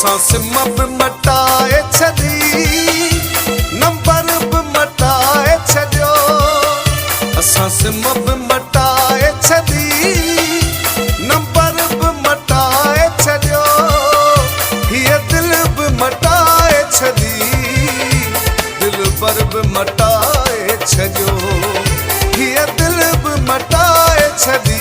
असां सिम बि मटाए छॾी, नंबर बि मटाए छॾियो। असां सिम बि मटाए छॾी, नंबर बि मटाए छॾियो। हीअ दिल बि मटाए छॾी, दिलबर बि मटाए छॾियो। हीअ दिल बि मटाए छॾी,